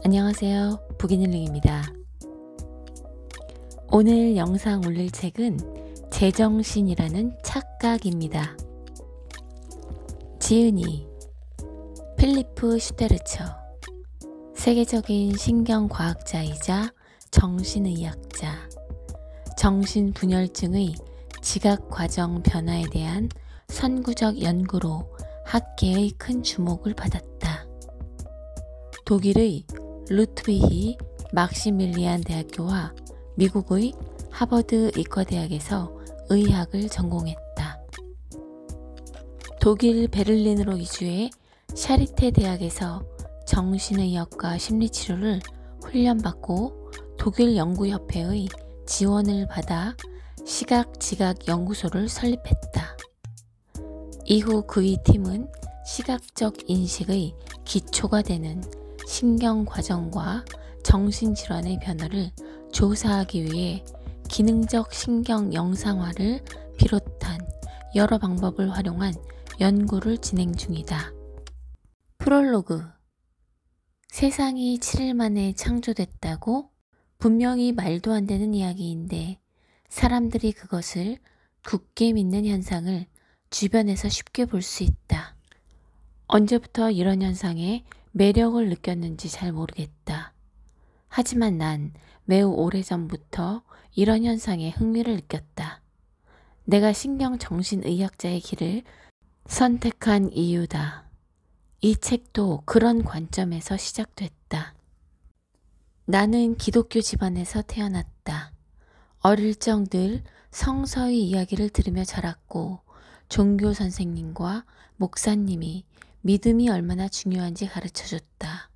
안녕하세요. 부기닐링입니다. 오늘 영상 올릴 책은 제정신이라는 착각입니다. 지은이, 필리프 슈테르처, 세계적인 신경과학자이자 정신의학자, 정신분열증의 지각과정 변화에 대한 선구적 연구로 학계의 큰 주목을 받았다. 독일의 루트비히 막시밀리안 대학교와 미국의 하버드 의과대학에서 의학을 전공했다. 독일 베를린으로 이주해 샤리테 대학에서 정신의학과 심리치료를 훈련받고 독일 연구협회의 지원을 받아 시각지각연구소를 설립했다. 이후 그의 팀은 시각적 인식의 기초가 되는 신경과정과 정신질환의 변화를 조사하기 위해 기능적 신경 영상화를 비롯한 여러 방법을 활용한 연구를 진행 중이다. 프롤로그. 세상이 7일 만에 창조됐다고? 분명히 말도 안 되는 이야기인데 사람들이 그것을 굳게 믿는 현상을 주변에서 쉽게 볼 수 있다. 언제부터 이런 현상에 매력을 느꼈는지 잘 모르겠다. 하지만 난 매우 오래전부터 이런 현상에 흥미를 느꼈다. 내가 신경정신의학자의 길을 선택한 이유다. 이 책도 그런 관점에서 시작됐다. 나는 기독교 집안에서 태어났다. 어릴 적 늘 성서의 이야기를 들으며 자랐고 종교 선생님과 목사님이 믿음이 얼마나 중요한지 가르쳐줬다.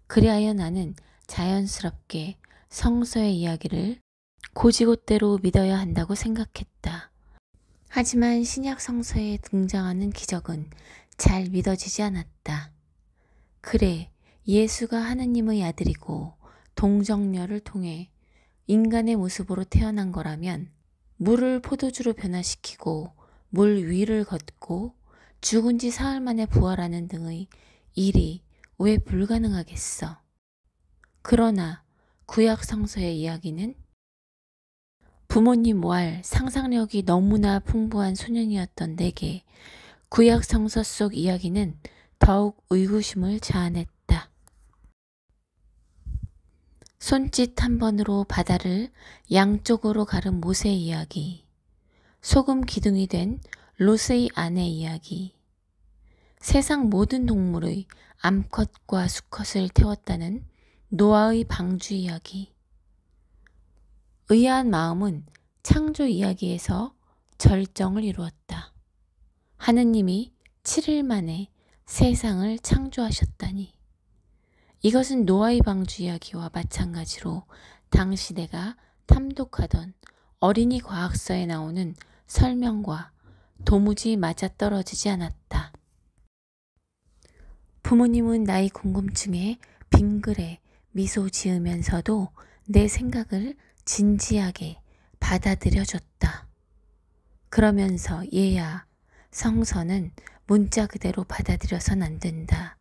그리하여 나는 자연스럽게 성서의 이야기를 고지곳대로 믿어야 한다고 생각했다. 하지만 신약 성서에 등장하는 기적은 잘 믿어지지 않았다. 그래, 예수가 하느님의 아들이고 동정녀를 통해 인간의 모습으로 태어난 거라면 물을 포도주로 변화시키고 물 위를 걷고 죽은 지 사흘 만에 부활하는 등의 일이 왜 불가능하겠어? 그러나 구약 성서의 이야기는 부모님 왈 상상력이 너무나 풍부한 소년이었던 내게 구약 성서 속 이야기는 더욱 의구심을 자아냈다. 손짓 한 번으로 바다를 양쪽으로 가른 모세의 이야기, 소금 기둥이 된 롯의 아내 이야기, 세상 모든 동물의 암컷과 수컷을 태웠다는 노아의 방주 이야기. 의아한 마음은 창조 이야기에서 절정을 이루었다. 하느님이 7일 만에 세상을 창조하셨다니. 이것은 노아의 방주 이야기와 마찬가지로 당시 내가 탐독하던 어린이 과학서에 나오는 설명과 도무지 맞아떨어지지 않았다. 부모님은 나의 궁금증에 빙그레 미소 지으면서도 내 생각을 진지하게 받아들여줬다. 그러면서 얘야, 성서는 문자 그대로 받아들여선 안 된다.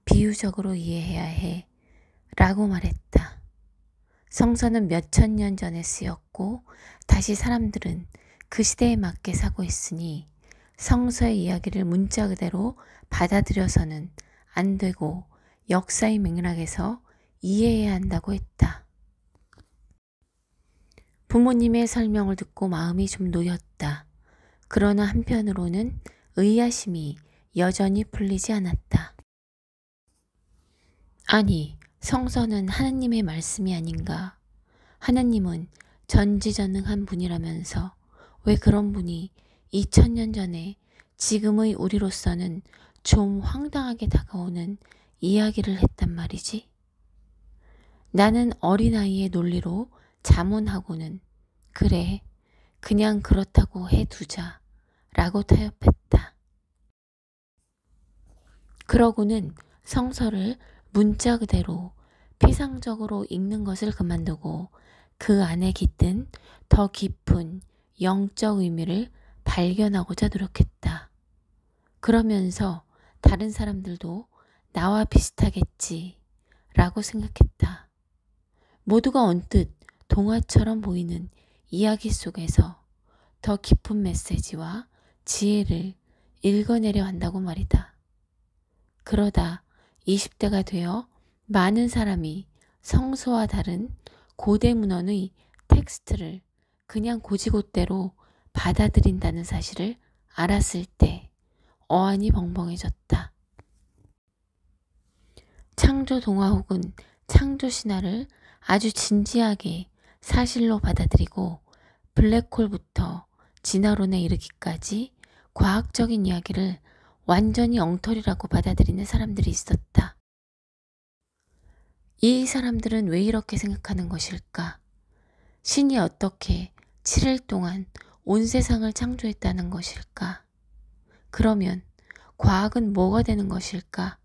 비유적으로 이해해야 해. 라고 말했다. 성서는 몇천 년 전에 쓰였고 다시 사람들은 그 시대에 맞게 사고 있으니 성서의 이야기를 문자 그대로 받아들여서는 안 되고 역사의 맥락에서 이해해야 한다고 했다. 부모님의 설명을 듣고 마음이 좀 놓였다. 그러나 한편으로는 의아심이 여전히 풀리지 않았다. 아니, 성서는 하느님의 말씀이 아닌가? 하느님은 전지전능한 분이라면서 왜 그런 분이 2000년 전에 지금의 우리로서는 좀 황당하게 다가오는 이야기를 했단 말이지? 나는 어린아이의 논리로 자문하고는 그래, 그냥 그렇다고 해두자 라고 타협했다. 그러고는 성서를 문자 그대로 피상적으로 읽는 것을 그만두고 그 안에 깃든 더 깊은 영적 의미를 발견하고자 노력했다. 그러면서 다른 사람들도 나와 비슷하겠지 라고 생각했다. 모두가 언뜻 동화처럼 보이는 이야기 속에서 더 깊은 메시지와 지혜를 읽어내려 한다고 말이다. 그러다 20대가 되어 많은 사람이 성서와 다른 고대 문헌의 텍스트를 그냥 고지고대로 받아들인다는 사실을 알았을 때 어안이 벙벙해졌다. 창조 동화 혹은 창조 신화를 아주 진지하게 사실로 받아들이고 블랙홀부터 진화론에 이르기까지 과학적인 이야기를 완전히 엉터리라고 받아들이는 사람들이 있었다. 이 사람들은 왜 이렇게 생각하는 것일까? 신이 어떻게 7일 동안 온 세상을 창조했다는 것일까? 그러면 과학은 뭐가 되는 것일까?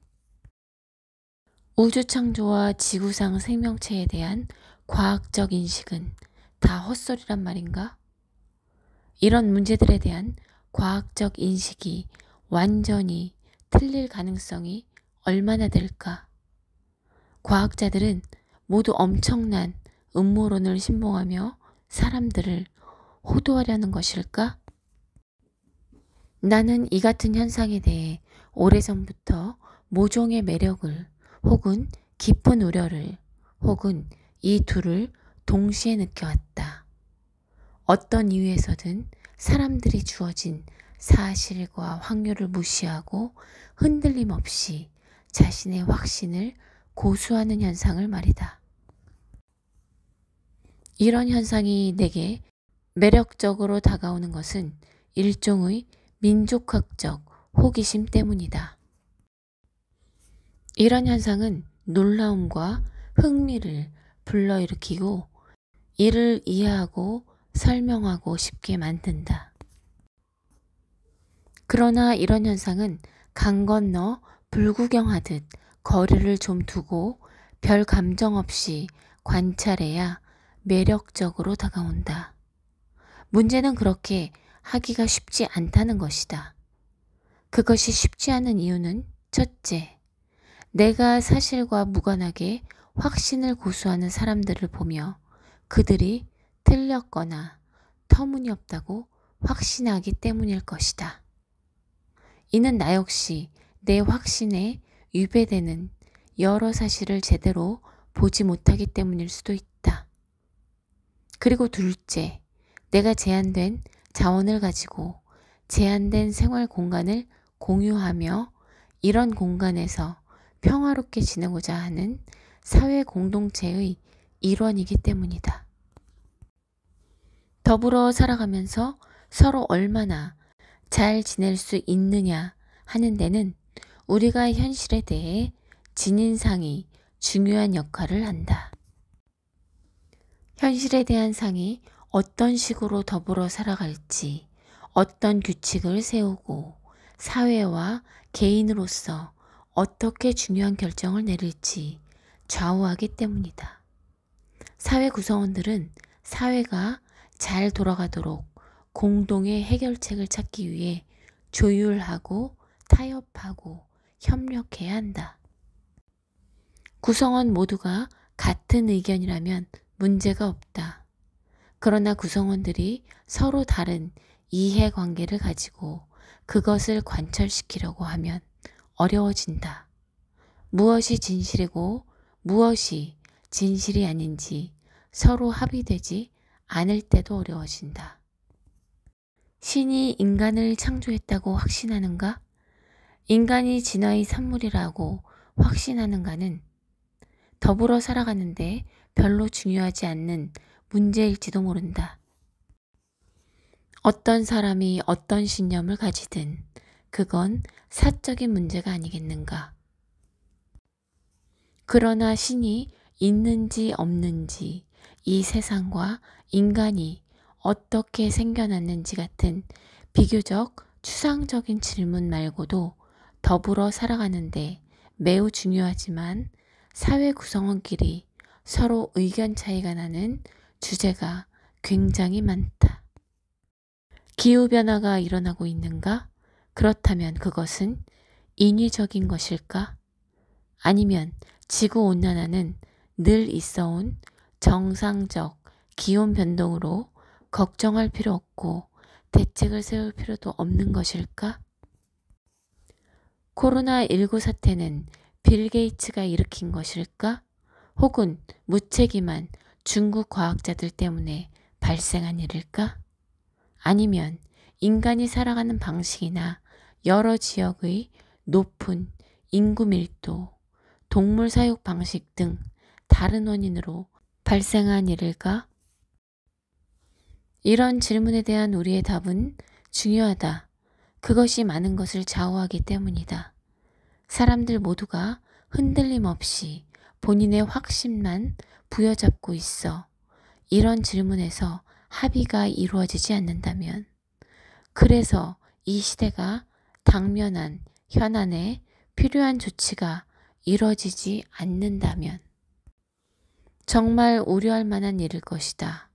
우주 창조와 지구상 생명체에 대한 과학적 인식은 다 헛소리란 말인가? 이런 문제들에 대한 과학적 인식이 완전히 틀릴 가능성이 얼마나 될까? 과학자들은 모두 엄청난 음모론을 신봉하며 사람들을 호도하려는 것일까? 나는 이 같은 현상에 대해 오래전부터 모종의 매력을 혹은 깊은 우려를 혹은 이 둘을 동시에 느껴왔다. 어떤 이유에서든 사람들이 주어진 사실과 확률을 무시하고 흔들림 없이 자신의 확신을 고수하는 현상을 말이다. 이런 현상이 내게 매력적으로 다가오는 것은 일종의 민족학적 호기심 때문이다. 이런 현상은 놀라움과 흥미를 불러일으키고 이를 이해하고 설명하고 싶게 만든다. 그러나 이런 현상은 강 건너 불구경하듯 거리를 좀 두고 별 감정 없이 관찰해야 매력적으로 다가온다. 문제는 그렇게 하기가 쉽지 않다는 것이다. 그것이 쉽지 않은 이유는 첫째, 내가 사실과 무관하게 확신을 고수하는 사람들을 보며 그들이 틀렸거나 터무니없다고 확신하기 때문일 것이다. 이는 나 역시 내 확신에 위배되는 여러 사실을 제대로 보지 못하기 때문일 수도 있다. 그리고 둘째, 내가 제한된 자원을 가지고 제한된 생활 공간을 공유하며 이런 공간에서 평화롭게 지내고자 하는 사회 공동체의 일원이기 때문이다. 더불어 살아가면서 서로 얼마나 잘 지낼 수 있느냐 하는 데는 우리가 현실에 대해 진인상이 중요한 역할을 한다. 현실에 대한 상이 어떤 식으로 더불어 살아갈지, 어떤 규칙을 세우고 사회와 개인으로서 어떻게 중요한 결정을 내릴지 좌우하기 때문이다. 사회 구성원들은 사회가 잘 돌아가도록 공동의 해결책을 찾기 위해 조율하고 타협하고 협력해야 한다. 구성원 모두가 같은 의견이라면 문제가 없다. 그러나 구성원들이 서로 다른 이해관계를 가지고 그것을 관철시키려고 하면 어려워진다. 무엇이 진실이고 무엇이 진실이 아닌지 서로 합의되지 않을 때도 어려워진다. 신이 인간을 창조했다고 확신하는가? 인간이 진화의 산물이라고 확신하는가는 더불어 살아가는데 별로 중요하지 않는 문제일지도 모른다. 어떤 사람이 어떤 신념을 가지든 그건 사적인 문제가 아니겠는가. 그러나 신이 있는지 없는지, 이 세상과 인간이 어떻게 생겨났는지 같은 비교적 추상적인 질문 말고도 더불어 살아가는데 매우 중요하지만 사회 구성원끼리 서로 의견 차이가 나는 주제가 굉장히 많다. 기후변화가 일어나고 있는가? 그렇다면 그것은 인위적인 것일까? 아니면 지구온난화는 늘 있어온 정상적 기온 변동으로 걱정할 필요 없고 대책을 세울 필요도 없는 것일까? 코로나19 사태는 빌 게이츠가 일으킨 것일까? 혹은 무책임한 중국 과학자들 때문에 발생한 일일까? 아니면 인간이 살아가는 방식이나 여러 지역의 높은 인구 밀도, 동물 사육 방식 등 다른 원인으로 발생한 일일까? 이런 질문에 대한 우리의 답은 중요하다. 그것이 많은 것을 좌우하기 때문이다. 사람들 모두가 흔들림 없이 본인의 확신만 부여잡고 있어 이런 질문에서 합의가 이루어지지 않는다면, 그래서 이 시대가 당면한 현안에 필요한 조치가 이루어지지 않는다면 정말 우려할 만한 일일 것이다.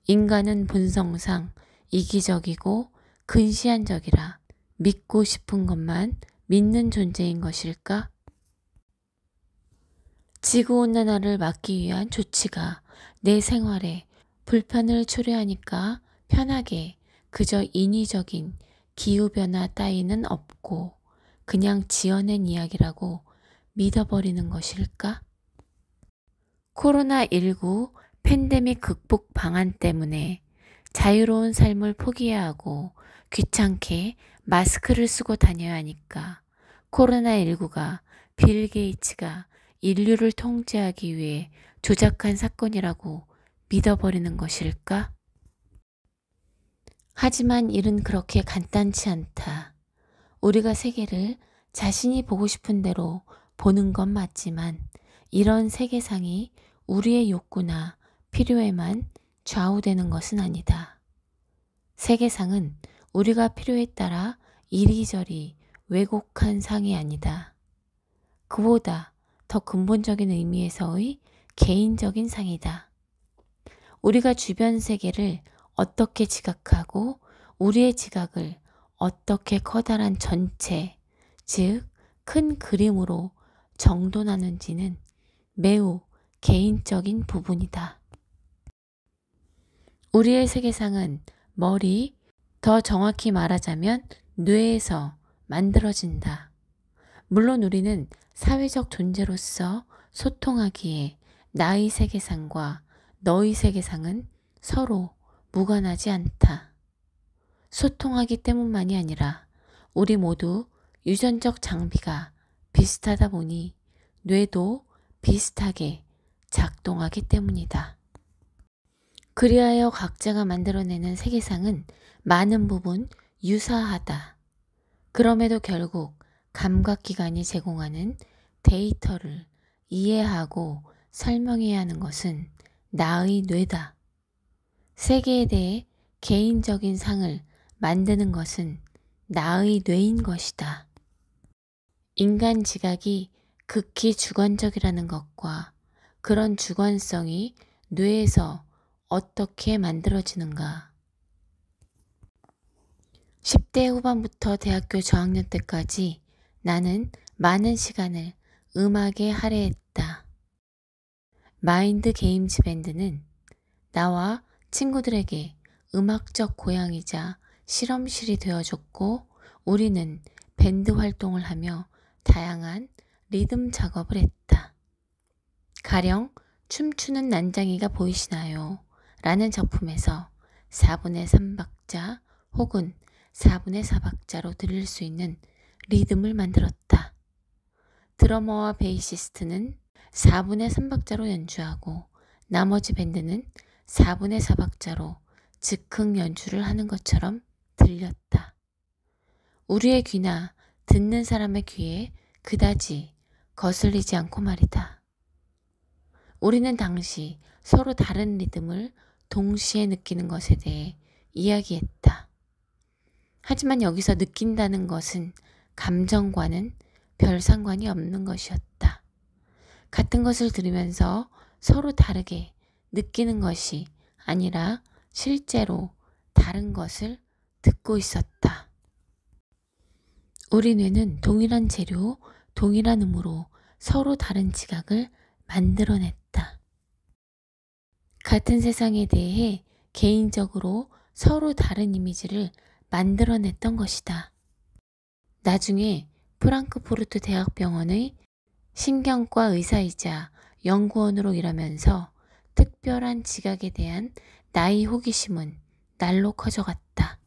인간은 본성상 이기적이고 근시안적이라 믿고 싶은 것만 믿는 존재인 것일까? 지구온난화를 막기 위한 조치가 내 생활에 불편을 초래하니까 편하게 그저 인위적인 기후변화 따위는 없고 그냥 지어낸 이야기라고 믿어버리는 것일까? 코로나19 팬데믹 극복 방안 때문에 자유로운 삶을 포기해야 하고 귀찮게 마스크를 쓰고 다녀야 하니까 코로나19가 빌 게이츠가 인류를 통제하기 위해 조작한 사건이라고 믿어버리는 것일까? 하지만 일은 그렇게 간단치 않다. 우리가 세계를 자신이 보고 싶은 대로 보는 건 맞지만 이런 세계상이 우리의 욕구나 필요에만 좌우되는 것은 아니다. 세계상은 우리가 필요에 따라 이리저리 왜곡한 상이 아니다. 그보다 더 근본적인 의미에서의 개인적인 상이다. 우리가 주변 세계를 어떻게 지각하고 우리의 지각을 어떻게 커다란 전체, 즉 큰 그림으로 정돈하는지는 매우 개인적인 부분이다. 우리의 세계상은 머리, 더 정확히 말하자면 뇌에서 만들어진다. 물론 우리는 사회적 존재로서 소통하기에 나의 세계상과 너의 세계상은 서로 무관하지 않다. 소통하기 때문만이 아니라 우리 모두 유전적 장비가 비슷하다 보니 뇌도 비슷하게 작동하기 때문이다. 그리하여 각자가 만들어내는 세계상은 많은 부분 유사하다. 그럼에도 결국 감각기관이 제공하는 데이터를 이해하고 설명해야 하는 것은 나의 뇌다. 세계에 대해 개인적인 상을 만드는 것은 나의 뇌인 것이다. 인간 지각이 극히 주관적이라는 것과 그런 주관성이 뇌에서 어떻게 만들어지는가. 10대 후반부터 대학교 저학년 때까지 나는 많은 시간을 음악에 할애했다. 마인드 게임즈 밴드는 나와 친구들에게 음악적 고향이자 실험실이 되어줬고 우리는 밴드 활동을 하며 다양한 리듬 작업을 했다. 가령 춤추는 난장이가 보이시나요? 라는 작품에서 4분의 3박자 혹은 4분의 4박자로 들릴 수 있는 리듬을 만들었다. 드러머와 베이시스트는 4분의 3박자로 연주하고 나머지 밴드는 4분의 4박자로 즉흥 연주를 하는 것처럼 들렸다. 우리의 귀나 듣는 사람의 귀에 그다지 거슬리지 않고 말이다. 우리는 당시 서로 다른 리듬을 동시에 느끼는 것에 대해 이야기했다. 하지만 여기서 느낀다는 것은 감정과는 별 상관이 없는 것이었다. 같은 것을 들으면서 서로 다르게 느끼는 것이 아니라 실제로 다른 것을 듣고 있었다. 우리 뇌는 동일한 재료, 동일한 음으로 서로 다른 지각을 만들어냈다. 같은 세상에 대해 개인적으로 서로 다른 이미지를 만들어냈던 것이다. 나중에 프랑크푸르트 대학병원의 신경과 의사이자 연구원으로 일하면서 특별한 지각에 대한 나의 호기심은 날로 커져갔다.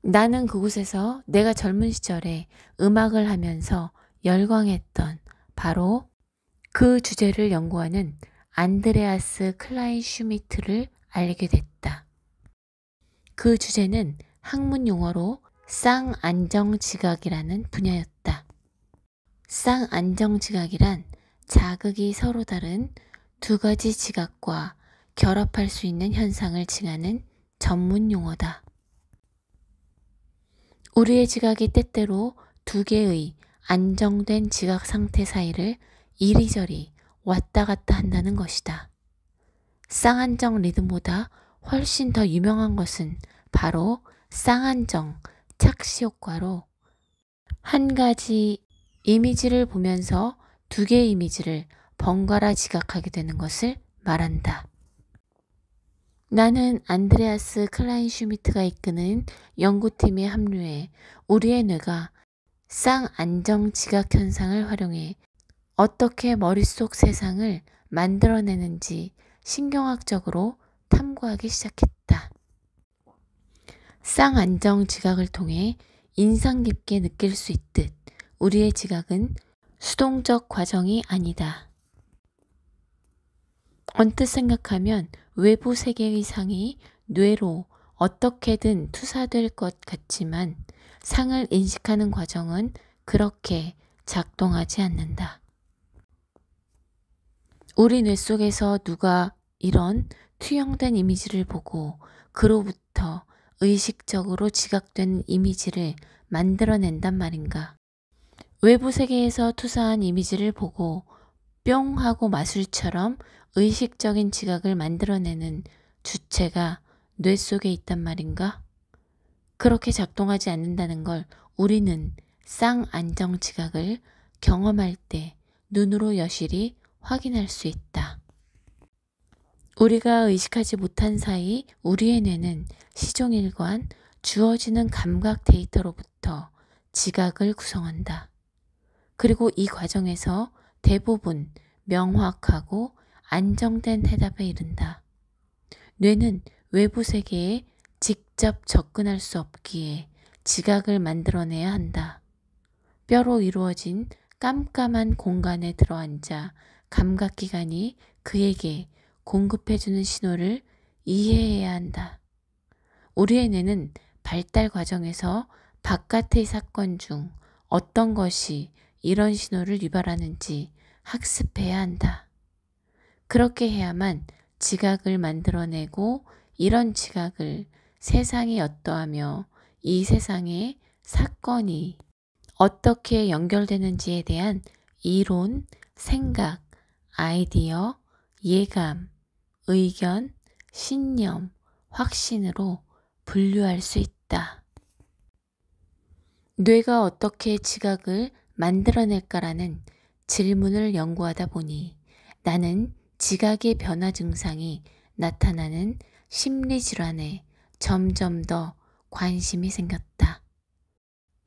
나는 그곳에서 내가 젊은 시절에 음악을 하면서 열광했던 바로 그 주제를 연구하는 안드레아스 클라인 슈미트를 알게 됐다. 그 주제는 학문 용어로 쌍안정지각이라는 분야였다. 쌍안정지각이란 자극이 서로 다른 두 가지 지각과 결합할 수 있는 현상을 칭하는 전문 용어다. 우리의 지각이 때때로 두 개의 안정된 지각 상태 사이를 이리저리 왔다 갔다 한다는 것이다. 쌍안정 리듬보다 훨씬 더 유명한 것은 바로 쌍안정 착시 효과로 한 가지 이미지를 보면서 두 개의 이미지를 번갈아 지각하게 되는 것을 말한다. 나는 안드레아스 클라인 슈미트가 이끄는 연구팀에 합류해 우리의 뇌가 쌍안정 지각 현상을 활용해 어떻게 머릿속 세상을 만들어내는지 신경학적으로 탐구하기 시작했다. 쌍안정 지각을 통해 인상 깊게 느낄 수 있듯 우리의 지각은 수동적 과정이 아니다. 언뜻 생각하면 외부 세계의 상이 뇌로 어떻게든 투사될 것 같지만 상을 인식하는 과정은 그렇게 작동하지 않는다. 우리 뇌 속에서 누가 이런 투영된 이미지를 보고 그로부터 의식적으로 지각된 이미지를 만들어낸단 말인가. 외부 세계에서 투사한 이미지를 보고 뿅 하고 마술처럼 의식적인 지각을 만들어내는 주체가 뇌 속에 있단 말인가? 그렇게 작동하지 않는다는 걸 우리는 쌍안정 지각을 경험할 때 눈으로 여실히 확인할 수 있다. 우리가 의식하지 못한 사이 우리의 뇌는 시종일관 주어지는 감각 데이터로부터 지각을 구성한다. 그리고 이 과정에서 대부분 명확하고 안정된 해답에 이른다. 뇌는 외부 세계에 직접 접근할 수 없기에 지각을 만들어내야 한다. 뼈로 이루어진 깜깜한 공간에 들어앉아 감각기관이 그에게 공급해주는 신호를 이해해야 한다. 우리의 뇌는 발달 과정에서 바깥의 사건 중 어떤 것이 이런 신호를 유발하는지 학습해야 한다. 그렇게 해야만 지각을 만들어내고 이런 지각을 세상이 어떠하며 이 세상의 사건이 어떻게 연결되는지에 대한 이론, 생각, 아이디어, 예감, 의견, 신념, 확신으로 분류할 수 있다. 뇌가 어떻게 지각을 만들어낼까라는 질문을 연구하다 보니 나는 지각의 변화 증상이 나타나는 심리질환에 점점 더 관심이 생겼다.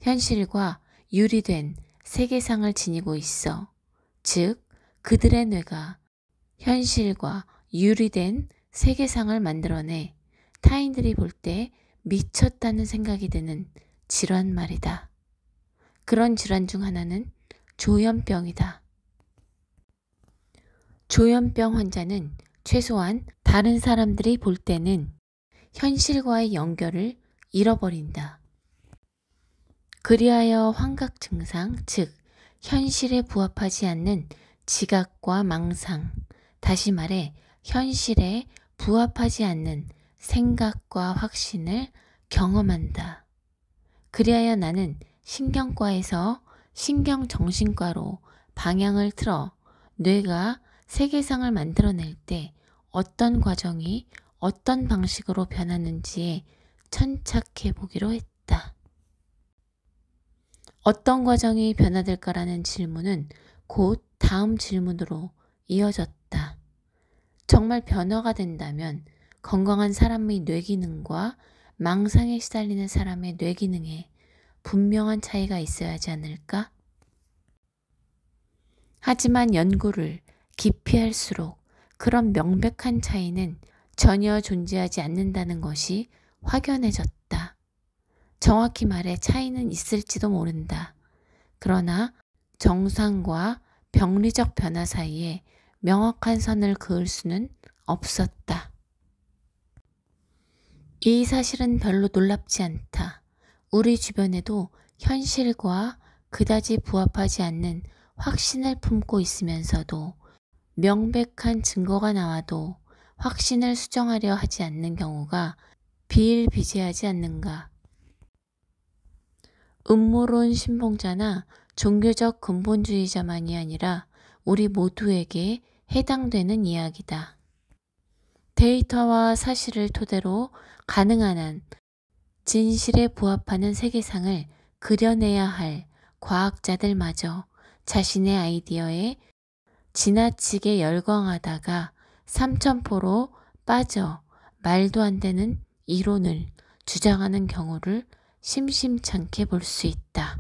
현실과 유리된 세계상을 지니고 있어. 즉, 그들의 뇌가 현실과 유리된 세계상을 만들어내 타인들이 볼 때 미쳤다는 생각이 드는 질환 말이다. 그런 질환 중 하나는 조현병이다. 조현병 환자는 최소한 다른 사람들이 볼 때는 현실과의 연결을 잃어버린다. 그리하여 환각 증상, 즉 현실에 부합하지 않는 지각과 망상, 다시 말해 현실에 부합하지 않는 생각과 확신을 경험한다. 그리하여 나는 신경과에서 신경정신과로 방향을 틀어 뇌가 세계상을 만들어낼 때 어떤 과정이 어떤 방식으로 변하는지에 천착해 보기로 했다. 어떤 과정이 변화될까라는 질문은 곧 다음 질문으로 이어졌다. 정말 변화가 된다면 건강한 사람의 뇌기능과 망상에 시달리는 사람의 뇌기능에 분명한 차이가 있어야 하지 않을까? 하지만 연구를 깊이 할수록 그런 명백한 차이는 전혀 존재하지 않는다는 것이 확연해졌다. 정확히 말해 차이는 있을지도 모른다. 그러나 정상과 병리적 변화 사이에 명확한 선을 그을 수는 없었다. 이 사실은 별로 놀랍지 않다. 우리 주변에도 현실과 그다지 부합하지 않는 확신을 품고 있으면서도 명백한 증거가 나와도 확신을 수정하려 하지 않는 경우가 비일비재하지 않는가. 음모론 신봉자나 종교적 근본주의자만이 아니라 우리 모두에게 해당되는 이야기다. 데이터와 사실을 토대로 가능한 한 진실에 부합하는 세계상을 그려내야 할 과학자들마저 자신의 아이디어에 지나치게 열광하다가 삼천포로 빠져 말도 안 되는 이론을 주장하는 경우를 심심찮게 볼 수 있다.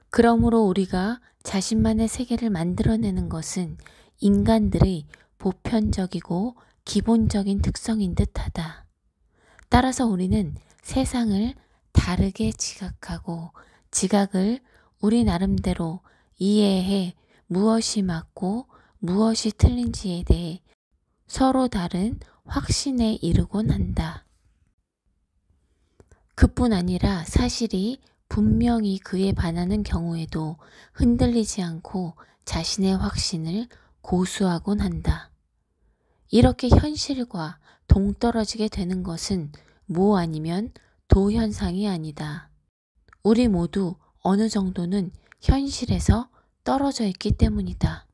그러므로 우리가 자신만의 세계를 만들어내는 것은 인간들의 보편적이고 기본적인 특성인 듯하다. 따라서 우리는 세상을 다르게 지각하고 지각을 우리 나름대로 이해해 무엇이 맞고 무엇이 틀린지에 대해 서로 다른 확신에 이르곤 한다. 그뿐 아니라 사실이 분명히 그에 반하는 경우에도 흔들리지 않고 자신의 확신을 고수하곤 한다. 이렇게 현실과 동떨어지게 되는 것은 뭐 아니면 도현상이 아니다. 우리 모두 어느 정도는 현실에서 떨어져 있기 때문이다.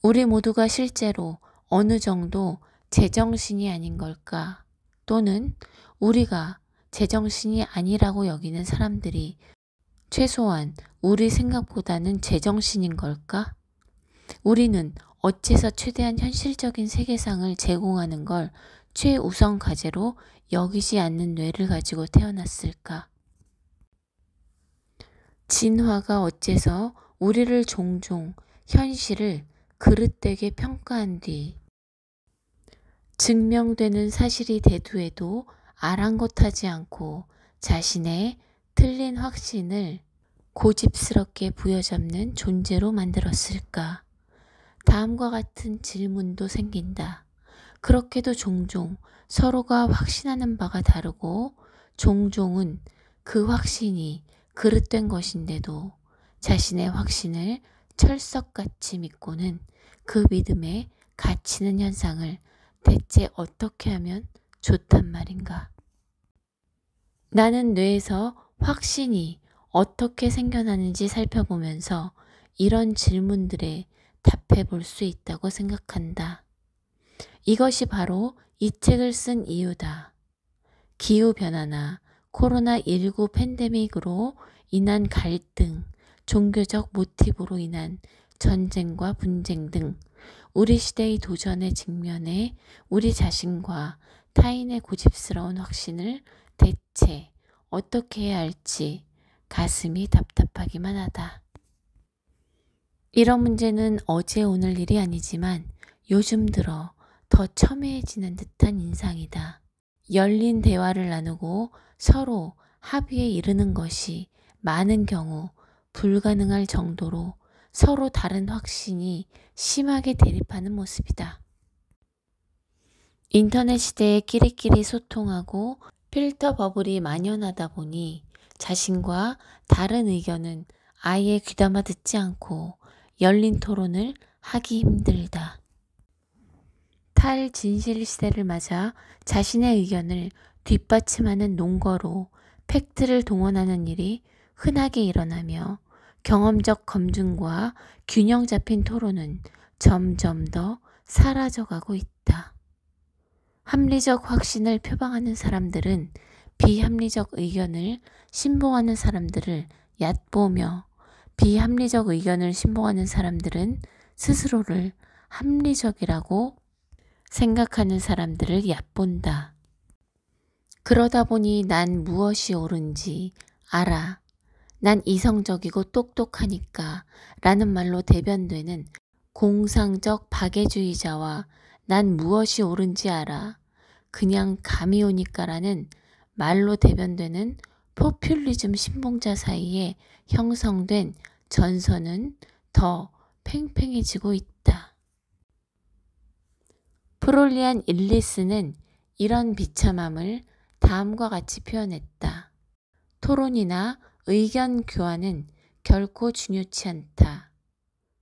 우리 모두가 실제로 어느 정도 제정신이 아닌 걸까? 또는 우리가 제정신이 아니라고 여기는 사람들이 최소한 우리 생각보다는 제정신인 걸까? 우리는 어째서 최대한 현실적인 세계상을 제공하는 걸 최우선 과제로 여기지 않는 뇌를 가지고 태어났을까? 진화가 어째서 우리를 종종 현실을 그릇되게 평가한 뒤 증명되는 사실이 대두해도 아랑곳하지 않고 자신의 틀린 확신을 고집스럽게 부여잡는 존재로 만들었을까? 다음과 같은 질문도 생긴다. 그렇게도 종종 서로가 확신하는 바가 다르고 종종은 그 확신이 그릇된 것인데도 자신의 확신을 철석같이 믿고는 그 믿음에 갇히는 현상을 대체 어떻게 하면 좋단 말인가? 나는 뇌에서 확신이 어떻게 생겨나는지 살펴보면서 이런 질문들에 답해 볼 수 있다고 생각한다. 이것이 바로 이 책을 쓴 이유다. 기후변화나 코로나19 팬데믹으로 인한 갈등, 종교적 모티브로 인한 전쟁과 분쟁 등 우리 시대의 도전에 직면해 우리 자신과 타인의 고집스러운 확신을 대체 어떻게 해야 할지 가슴이 답답하기만 하다. 이런 문제는 어제 오늘 일이 아니지만 요즘 들어 더 첨예해지는 듯한 인상이다. 열린 대화를 나누고 서로 합의에 이르는 것이 많은 경우 불가능할 정도로 서로 다른 확신이 심하게 대립하는 모습이다. 인터넷 시대에 끼리끼리 소통하고 필터 버블이 만연하다 보니 자신과 다른 의견은 아예 귀담아 듣지 않고 열린 토론을 하기 힘들다. 탈진실 시대를 맞아 자신의 의견을 뒷받침하는 논거로 팩트를 동원하는 일이 흔하게 일어나며 경험적 검증과 균형 잡힌 토론은 점점 더 사라져가고 있다. 합리적 확신을 표방하는 사람들은 비합리적 의견을 신봉하는 사람들을 얕보며 비합리적 의견을 신봉하는 사람들은 스스로를 합리적이라고 생각하는 사람들을 얕본다. 그러다 보니 난 무엇이 옳은지 알아. 난 이성적이고 똑똑하니까 라는 말로 대변되는 공상적 박애주의자와 난 무엇이 옳은지 알아. 그냥 감이 오니까 라는 말로 대변되는 포퓰리즘 신봉자 사이에 형성된 전선은 더 팽팽해지고 있다. 프롤리안 일리스는 이런 비참함을 다음과 같이 표현했다. 토론이나 의견 교환은 결코 중요치 않다.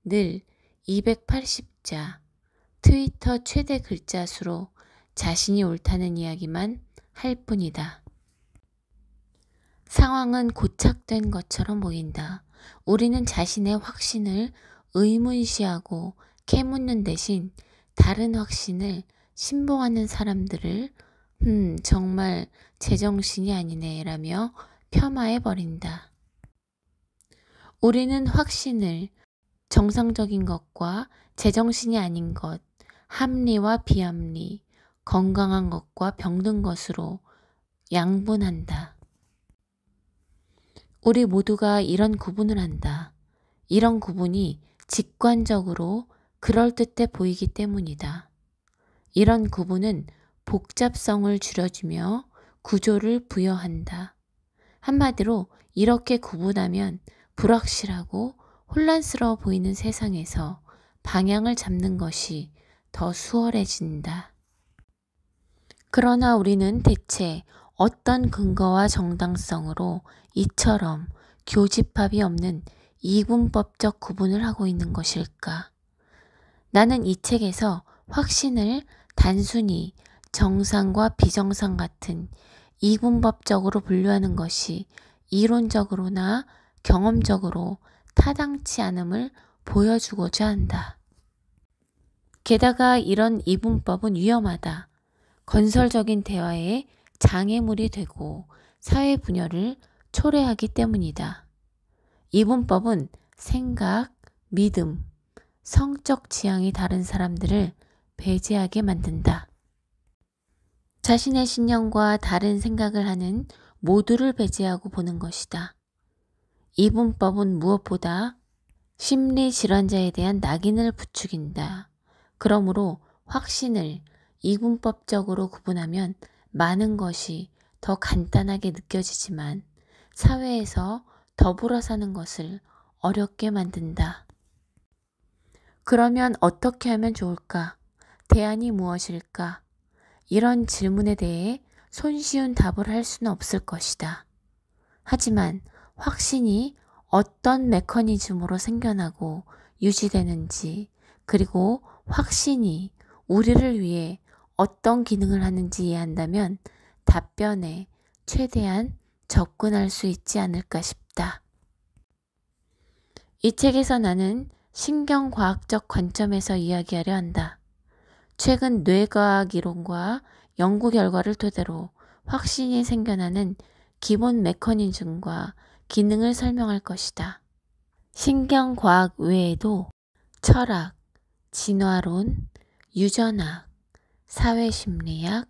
늘 280자, 트위터 최대 글자 수로 자신이 옳다는 이야기만 할 뿐이다. 상황은 고착된 것처럼 보인다. 우리는 자신의 확신을 의문시하고 캐묻는 대신 다른 확신을 신봉하는 사람들을 정말 제정신이 아니네 라며 폄하해버린다. 우리는 확신을 정상적인 것과 제정신이 아닌 것, 합리와 비합리, 건강한 것과 병든 것으로 양분한다. 우리 모두가 이런 구분을 한다. 이런 구분이 직관적으로 그럴듯해 보이기 때문이다. 이런 구분은 복잡성을 줄여주며 구조를 부여한다. 한마디로 이렇게 구분하면 불확실하고 혼란스러워 보이는 세상에서 방향을 잡는 것이 더 수월해진다. 그러나 우리는 대체 어떤 근거와 정당성으로 이처럼 교집합이 없는 이분법적 구분을 하고 있는 것일까? 나는 이 책에서 확신을 단순히 정상과 비정상 같은 이분법적으로 분류하는 것이 이론적으로나 경험적으로 타당치 않음을 보여주고자 한다. 게다가 이런 이분법은 위험하다. 건설적인 대화에 장애물이 되고 사회 분열을 초래하기 때문이다. 이분법은 생각, 믿음, 성적 지향이 다른 사람들을 배제하게 만든다. 자신의 신념과 다른 생각을 하는 모두를 배제하고 보는 것이다. 이분법은 무엇보다 심리질환자에 대한 낙인을 부추긴다. 그러므로 확신을 이분법적으로 구분하면 많은 것이 더 간단하게 느껴지지만 사회에서 더불어 사는 것을 어렵게 만든다. 그러면 어떻게 하면 좋을까? 대안이 무엇일까? 이런 질문에 대해 손쉬운 답을 할 수는 없을 것이다. 하지만 확신이 어떤 메커니즘으로 생겨나고 유지되는지, 그리고 확신이 우리를 위해 어떤 기능을 하는지 이해한다면 답변에 최대한 접근할 수 있지 않을까 싶다. 이 책에서 나는 신경과학적 관점에서 이야기하려 한다. 최근 뇌과학 이론과 연구 결과를 토대로 확신이 생겨나는 기본 메커니즘과 기능을 설명할 것이다. 신경과학 외에도 철학, 진화론, 유전학, 사회심리학,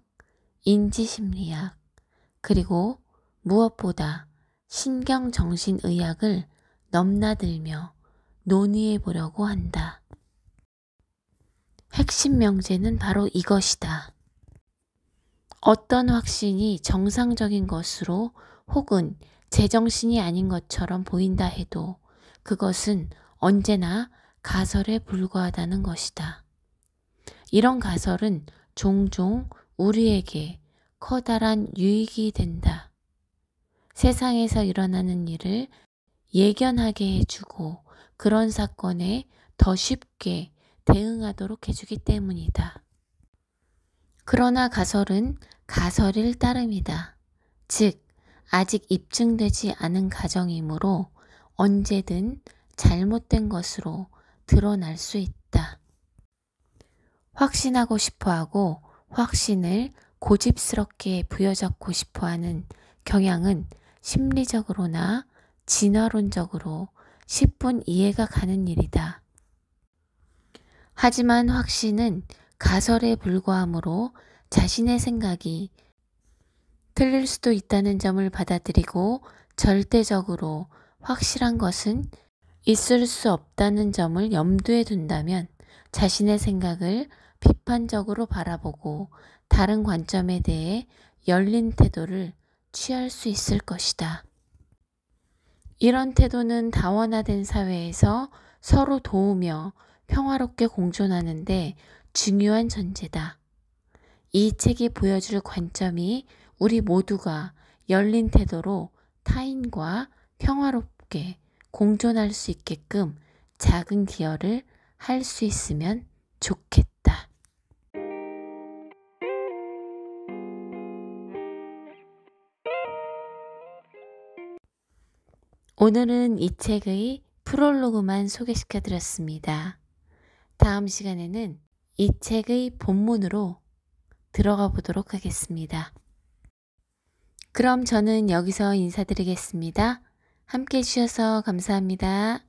인지심리학, 그리고 무엇보다 신경정신의학을 넘나들며 논의해 보려고 한다. 핵심 명제는 바로 이것이다. 어떤 확신이 정상적인 것으로 혹은 제정신이 아닌 것처럼 보인다 해도 그것은 언제나 가설에 불과하다는 것이다. 이런 가설은 종종 우리에게 커다란 유익이 된다. 세상에서 일어나는 일을 예견하게 해주고 그런 사건에 더 쉽게 대응하도록 해주기 때문이다. 그러나 가설은 가설일 따름이다. 즉, 아직 입증되지 않은 가정이므로 언제든 잘못된 것으로 드러날 수 있다. 확신하고 싶어하고 확신을 고집스럽게 부여잡고 싶어하는 경향은 심리적으로나 진화론적으로 10분 이해가 가는 일이다. 하지만 확신은 가설에 불과하므로 자신의 생각이 틀릴 수도 있다는 점을 받아들이고 절대적으로 확실한 것은 있을 수 없다는 점을 염두에 둔다면 자신의 생각을 비판적으로 바라보고 다른 관점에 대해 열린 태도를 취할 수 있을 것이다. 이런 태도는 다원화된 사회에서 서로 도우며 평화롭게 공존하는데 중요한 전제다. 이 책이 보여줄 관점이 우리 모두가 열린 태도로 타인과 평화롭게 공존할 수 있게끔 작은 기여를 할 수 있으면 좋겠다. 오늘은 이 책의 프롤로그만 소개시켜 드렸습니다. 다음 시간에는 이 책의 본문으로 들어가 보도록 하겠습니다. 그럼 저는 여기서 인사드리겠습니다. 함께 해주셔서 감사합니다.